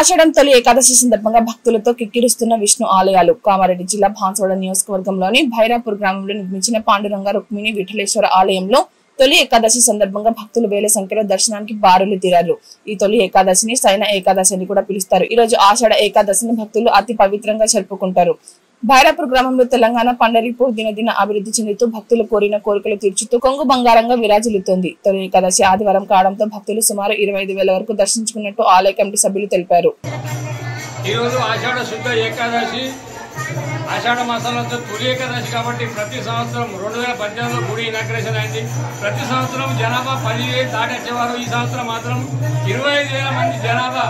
ఆషాఢం తొలి ఏకాదశి సందర్భంగా భక్తులతో కిక్కిరుస్తున్న విష్ణు ఆలయాలు. కామారెడ్డి జిల్లా బాన్సువాడ నియోజకవర్గంలోని భైరాపూర్ గ్రామంలో నిర్మించిన పాండురంగ రుక్మిణి విఠలేశ్వర ఆలయంలో తొలి ఏకాదశి సందర్భంగా భక్తులు వేల సంఖ్యలో దర్శనానికి బారులు తీరారు. ఈ తొలి ఏకాదశిని సైన ఏకాదశి అని కూడా పిలుస్తారు. ఈ రోజు ఆషాఢ ఏకాదశిని భక్తులు అతి పవిత్రంగా జరుపుకుంటారు. భైరాపూర్ గ్రామంలో తెలంగాణ పండరీపూర్ దినదిన అభివృద్ధి చెందుతూ భక్తులు కోరిన కోరికలు తీర్చుతూ కొంగు బంగారంగా విరాజిల్లుతోంది. తొలి ఏకాదశి ఆదివారం కావడంతో భక్తులు సుమారు 25,000 వరకు దర్శించుకున్నట్టు ఆలయ కమిటీ సభ్యులు తెలిపారు. ఈ రోజు ఆషాఢ శుద్ధ ఏకాదశి, ఆషాఢ మాసంలో తొలి ఏకాదశి కాబట్టి ప్రతి సంవత్సరం 2018లో గుడి ఇనాగ్రేషన్ అయింది. ప్రతి సంవత్సరం జనాభా 10,000 దాటి వచ్చేవారు. ఈ సంవత్సరం మాత్రం 25,000 మంది జనాభా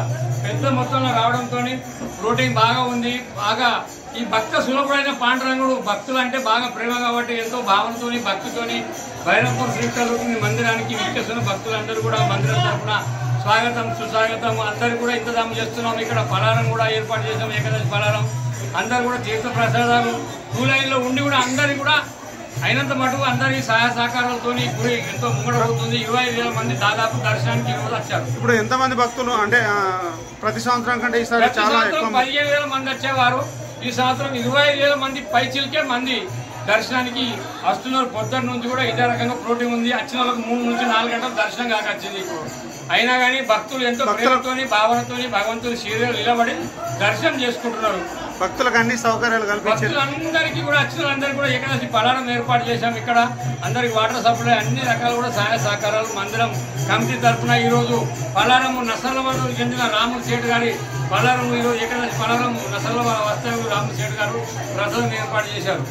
పెద్ద మొత్తంలో రావడంతో ప్రోటీన్ బాగా ఉంది. బాగా ఈ భక్త సులభుడైన పాండురంగుడు భక్తులు అంటే బాగా ప్రేమ కాబట్టి ఎంతో భావనతోని భక్తితోని భైరవపూర్ శ్రీకృష్ణ మందిరానికి విచ్చేస్తున్న భక్తులందరూ కూడా మందిరం తరఫున స్వాగతం సుస్వాగతం. అందరు కూడా ఇంతజాము చేస్తున్నాం. ఇక్కడ ఫలారం కూడా ఏర్పాటు చేసాం, ఏకాదశి ఫలారం. అందరు కూడా తీర్థ ప్రసాదాలు క్యూ లైన్లో ఉండి కూడా అందరికీ కూడా అయినంత మటుకు అందరి సహాయ సహకారాలతో గుడి ఎంతో ముంగడవుతుంది. 25,000 మంది దాదాపు దర్శనానికి ఈరోజు వచ్చారు. ఇప్పుడు ఎంతమంది భక్తులు అంటే ప్రతి సంవత్సరం కంటే ఈసారి చాలా 15,000 మంది వచ్చేవారు. ఈ సంవత్సరం 25,000 మంది పైచిల్కే మంది దర్శనానికి వస్తున్నారు. పొద్దున్న నుంచి కూడా ఇదే రకంగా ప్రోటీన్ ఉంది. వచ్చిన వాళ్ళకి 3 నుంచి 4 గంటలు దర్శనం కాకొచ్చింది. ఇప్పుడు అయినా కానీ భక్తులు ఎంతో ప్రేమతోని భావనతోని భగవంతుని శరీరాలు నిలబడి దర్శనం చేసుకుంటున్నారు. భక్తులకు అన్ని సౌకర్యాలు కల్పించారు. భక్తులందరికీ కూడా వచ్చిన వాళ్ళందరికీ కూడా ఏకాదశి ఫలారం ఏర్పాటు చేశాం. ఇక్కడ అందరికి వాటర్ సప్లై అన్ని రకాల కూడా సహాయ సహకారాలు మందిరం కమిటీ తరఫున ఈరోజు ఫలారం నసలవాడకు చెందిన రాములు సేటు గారి ఫలారం ఈరోజు ఏకాదశి ఫలారం నసలవాడ వస్తే రాములు సేటు గారు ప్రసాదం ఏర్పాటు చేశారు.